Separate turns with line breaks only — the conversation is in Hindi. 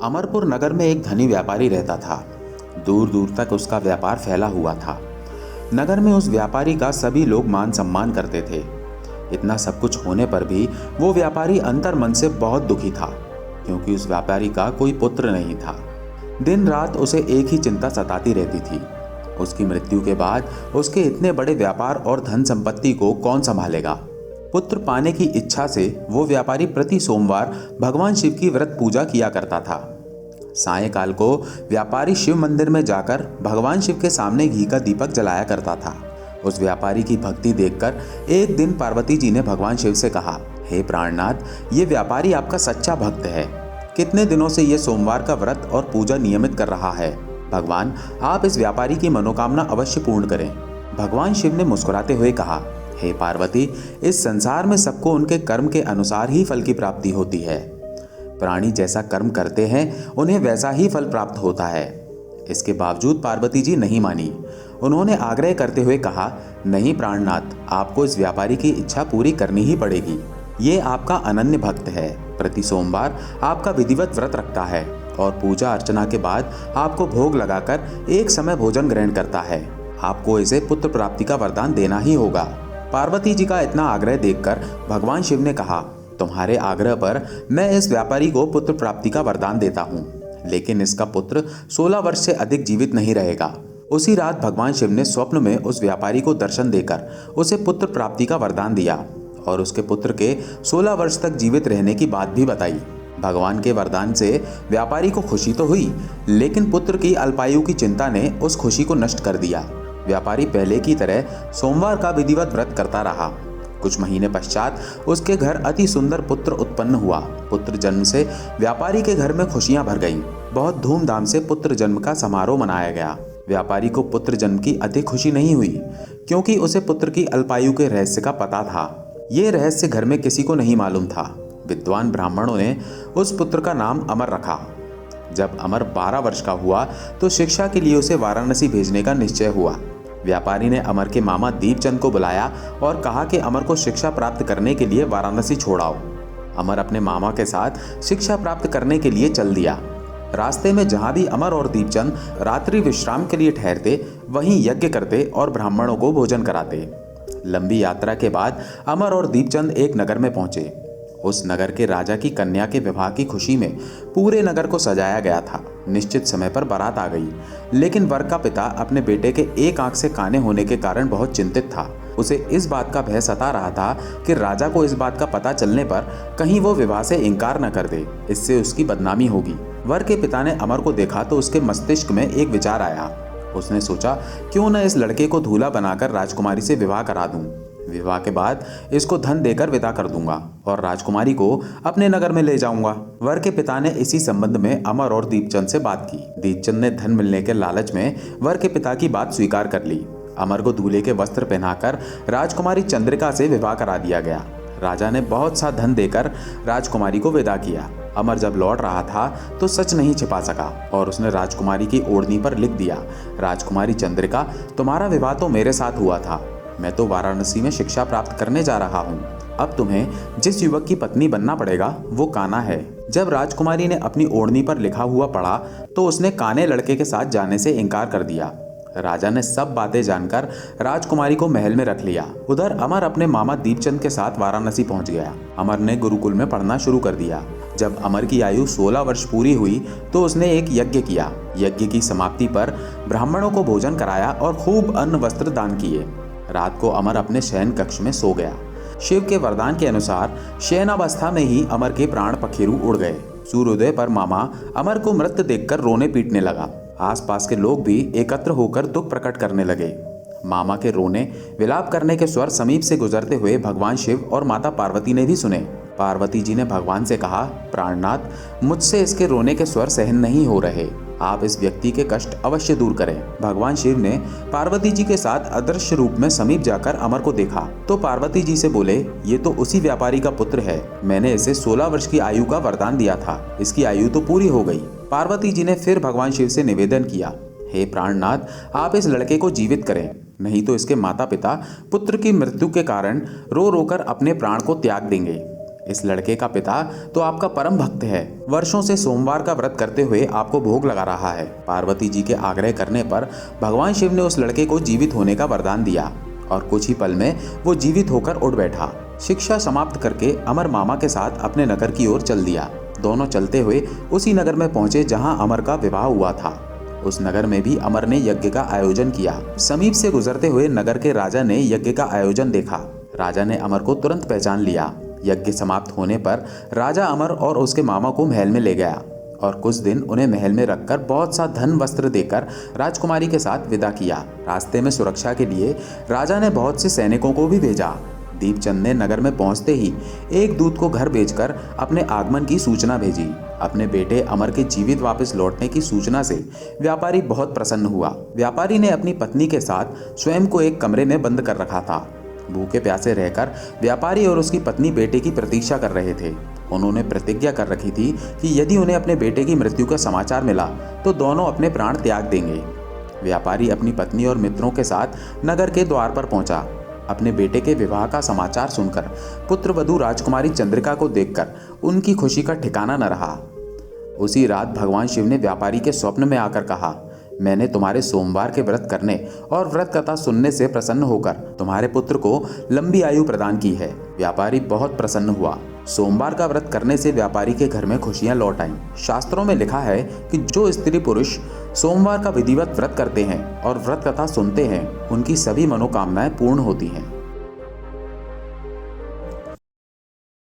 अमरपुर नगर में एक धनी व्यापारी रहता था। दूर दूर तक उसका व्यापार फैला हुआ था। नगर में उस व्यापारी का सभी लोग मान सम्मान करते थे। इतना सब कुछ होने पर भी वो व्यापारी अंतर मन से बहुत दुखी था, क्योंकि उस व्यापारी का कोई पुत्र नहीं था। दिन रात उसे एक ही चिंता सताती रहती थी। उसकी मृत्यु के बाद उसके इतने बड़े व्यापार और धन संपत्ति को कौन संभालेगा। पुत्र पाने की इच्छा से वो व्यापारी प्रति सोमवार भगवान शिव की व्रत पूजा किया करता था। सायंकाल को व्यापारी शिव मंदिर में जाकर भगवान शिव के सामने घी का दीपक जलाया करता था। उस व्यापारी की भक्ति देखकर एक दिन पार्वती जी ने भगवान शिव से कहा, हे प्राणनाथ, ये व्यापारी आपका सच्चा भक्त है। कितने दिनों से ये सोमवार का व्रत और पूजा नियमित कर रहा है। भगवान, आप इस व्यापारी की मनोकामना अवश्य पूर्ण करें। भगवान शिव ने मुस्कुराते हुए कहा, हे पार्वती, इस संसार में सबको उनके कर्म के अनुसार ही फल की प्राप्ति होती है। प्राणी जैसा कर्म करते हैं उन्हें वैसा ही फल प्राप्त होता है। इसके बावजूद पार्वती जी नहीं मानी। उन्होंने आग्रह करते हुए कहा, नहीं प्राणनाथ, आपको इस व्यापारी की इच्छा पूरी करनी ही पड़ेगी। ये आपका अनन्य भक्त है। प्रति सोमवार आपका विधिवत व्रत रखता है और पूजा अर्चना के बाद आपको भोग लगाकर एक समय भोजन ग्रहण करता है। आपको इसे पुत्र प्राप्ति का वरदान देना ही होगा। पार्वती जी का इतना आग्रह देखकर भगवान शिव ने कहा, तुम्हारे आग्रह पर मैं इस व्यापारी को पुत्र प्राप्ति का वरदान देता हूँ, लेकिन इसका पुत्र 16 वर्ष से अधिक जीवित नहीं रहेगा। उसी रात भगवान शिव ने स्वप्न में उस व्यापारी को दर्शन देकर उसे पुत्र प्राप्ति का वरदान दिया और उसके पुत्र के 16 वर्ष तक जीवित रहने की बात भी बताई। भगवान के वरदान से व्यापारी को खुशी तो हुई, लेकिन पुत्र की अल्पायु की चिंता ने उस खुशी को नष्ट कर दिया। व्यापारी पहले की तरह सोमवार का विधिवत व्रत करता रहा। कुछ महीने पश्चात उसके घर अति सुंदर पुत्र उत्पन्न हुआ। पुत्र जन्म से व्यापारी के घर में खुशियां भर गईं। बहुत धूमधाम से पुत्र जन्म का समारोह मनाया गया। व्यापारी को पुत्र जन्म की अधिक खुशी नहीं हुई, क्योंकि उसे पुत्र की अल्पायु के रहस्य का पता था। ये रहस्य घर में किसी को नहीं मालूम था। विद्वान ब्राह्मणों ने उस पुत्र का नाम अमर रखा। जब अमर 12 वर्ष का हुआ तो शिक्षा के लिए उसे वाराणसी भेजने का निश्चय हुआ। व्यापारी ने अमर के मामा दीपचंद को बुलाया और कहा कि अमर को शिक्षा प्राप्त करने के लिए वाराणसी छोड़ाओ। अमर अपने मामा के साथ शिक्षा प्राप्त करने के लिए चल दिया। रास्ते में जहां भी अमर और दीपचंद रात्रि विश्राम के लिए ठहरते, वहीं यज्ञ करते और ब्राह्मणों को भोजन कराते। लंबी यात्रा के बाद अमर और दीपचंद एक नगर में पहुंचे। उस नगर के राजा की कन्या के विवाह की खुशी में पूरे नगर को सजाया गया था। निश्चित समय पर बारात आ गई, लेकिन वर का पिता अपने बेटे के एक आंख से काने होने के कारण बहुत चिंतित था। उसे इस बात का भय सता रहा था कि राजा को इस बात का पता चलने पर कहीं वो विवाह से इनकार न कर दे, इससे उसकी बदनामी होगी। वर के पिता ने अमर को देखा तो उसके मस्तिष्क में एक विचार आया। उसने सोचा, क्यों न इस लड़के को दूल्हा बनाकर राजकुमारी से विवाह करा दूं। विवाह के बाद इसको धन देकर विदा कर दूंगा और राजकुमारी को अपने नगर में ले जाऊंगा। वर के पिता ने इसी संबंध में अमर और दीपचंद से बात की। दीपचंद ने धन मिलने के लालच में वर के पिता की बात स्वीकार कर ली। अमर को दूल्हे के वस्त्र पहनाकर राजकुमारी चंद्रिका से विवाह करा दिया गया। राजा ने बहुत सा धन देकर राजकुमारी को विदा किया। अमर जब लौट रहा था तो सच नहीं छिपा सका और उसने राजकुमारी की ओढ़नी पर लिख दिया, राजकुमारी चंद्रिका, तुम्हारा विवाह तो मेरे साथ हुआ था। मैं तो वाराणसी में शिक्षा प्राप्त करने जा रहा हूँ। अब तुम्हें जिस युवक की पत्नी बनना पड़ेगा वो काना है। जब राजकुमारी ने अपनी ओढ़नी पर लिखा हुआ पढ़ा तो उसने काने लड़के के साथ जाने से इनकार कर दिया। राजा ने सब बातें जानकर राजकुमारी को महल में रख लिया। उधर अमर अपने मामा दीपचंद के साथ वाराणसी पहुंच गया। अमर ने गुरुकुल में पढ़ना शुरू कर दिया। जब अमर की आयु 16 वर्ष पूरी हुई तो उसने एक यज्ञ किया। यज्ञ की समाप्ति पर ब्राह्मणों को भोजन कराया और खूब अन्न वस्त्र दान किए। रात को अमर अपने शयन कक्ष में सो गया। शिव के वरदान के अनुसार शयनावस्था में ही अमर के प्राण पखेरु उड़ गए। सूर्योदय पर मामा अमर को मृत देखकर रोने पीटने लगा। आसपास के लोग भी एकत्र होकर दुख प्रकट करने लगे। मामा के रोने विलाप करने के स्वर समीप से गुजरते हुए भगवान शिव और माता पार्वती ने भी सुने। पार्वती जी ने भगवान से कहा, प्राणनाथ, मुझसे इसके रोने के स्वर सहन नहीं हो रहे। आप इस व्यक्ति के कष्ट अवश्य दूर करें। भगवान शिव ने पार्वती जी के साथ अदृश्य रूप में समीप जाकर अमर को देखा तो पार्वती जी से बोले, ये तो उसी व्यापारी का पुत्र है। मैंने इसे 16 वर्ष की आयु का वरदान दिया था। इसकी आयु तो पूरी हो गई। पार्वती जी ने फिर भगवान शिव से निवेदन किया, हे प्राणनाथ, आप इस लड़के को जीवित करें, नहीं तो इसके माता पिता पुत्र की मृत्यु के कारण रो रोकर अपने प्राण को त्याग देंगे। इस लड़के का पिता तो आपका परम भक्त है, वर्षों से सोमवार का व्रत करते हुए आपको भोग लगा रहा है। पार्वती जी के आग्रह करने पर भगवान शिव ने उस लड़के को जीवित होने का वरदान दिया और कुछ ही पल में वो जीवित होकर उठ बैठा। शिक्षा समाप्त करके अमर मामा के साथ अपने नगर की ओर चल दिया। दोनों चलते हुए उसी नगर में पहुंचे जहां अमर का विवाह हुआ था। उस नगर में भी अमर ने यज्ञ का आयोजन किया। समीप से गुजरते हुए नगर के राजा ने यज्ञ का आयोजन देखा। राजा ने अमर को तुरंत पहचान लिया। यज्ञ समाप्त होने पर राजा अमर और उसके मामा को महल में ले गया और कुछ दिन उन्हें महल में रखकर बहुत सा धन वस्त्र देकर राजकुमारी के साथ विदा किया। रास्ते में सुरक्षा के लिए राजा ने बहुत से सैनिकों को भी भेजा। दीपचंद ने नगर में पहुंचते ही एक दूत को घर भेजकर अपने आगमन की सूचना भेजी। अपने बेटे अमर के जीवित वापस लौटने की सूचना से व्यापारी बहुत प्रसन्न हुआ। व्यापारी ने अपनी पत्नी के साथ स्वयं को एक कमरे में बंद कर रखा था। भूखे प्यासे रहकर व्यापारी और उसकी पत्नी बेटे की प्रतीक्षा कर रहे थे। उन्होंने प्रतिज्ञा कर रखी थी कि यदि उन्हें अपने बेटे की मृत्यु का समाचार मिला तो दोनों अपने प्राण त्याग देंगे। व्यापारी अपनी पत्नी और मित्रों के साथ नगर के द्वार पर पहुंचा। अपने बेटे के विवाह का समाचार सुनकर पुत्रवधू राजकुमारी चंद्रिका को देखकर उनकी खुशी का ठिकाना न रहा। उसी रात भगवान शिव ने व्यापारी के स्वप्न में आकर कहा, मैंने तुम्हारे सोमवार के व्रत करने और व्रत कथा सुनने से प्रसन्न होकर तुम्हारे पुत्र को लंबी आयु प्रदान की है। व्यापारी बहुत प्रसन्न हुआ। सोमवार का व्रत करने से व्यापारी के घर में खुशियां लौट आईं। शास्त्रों में लिखा है कि जो स्त्री पुरुष सोमवार का विधिवत व्रत करते हैं और व्रत कथा सुनते हैं, उनकी सभी मनोकामनाएं पूर्ण होती हैं।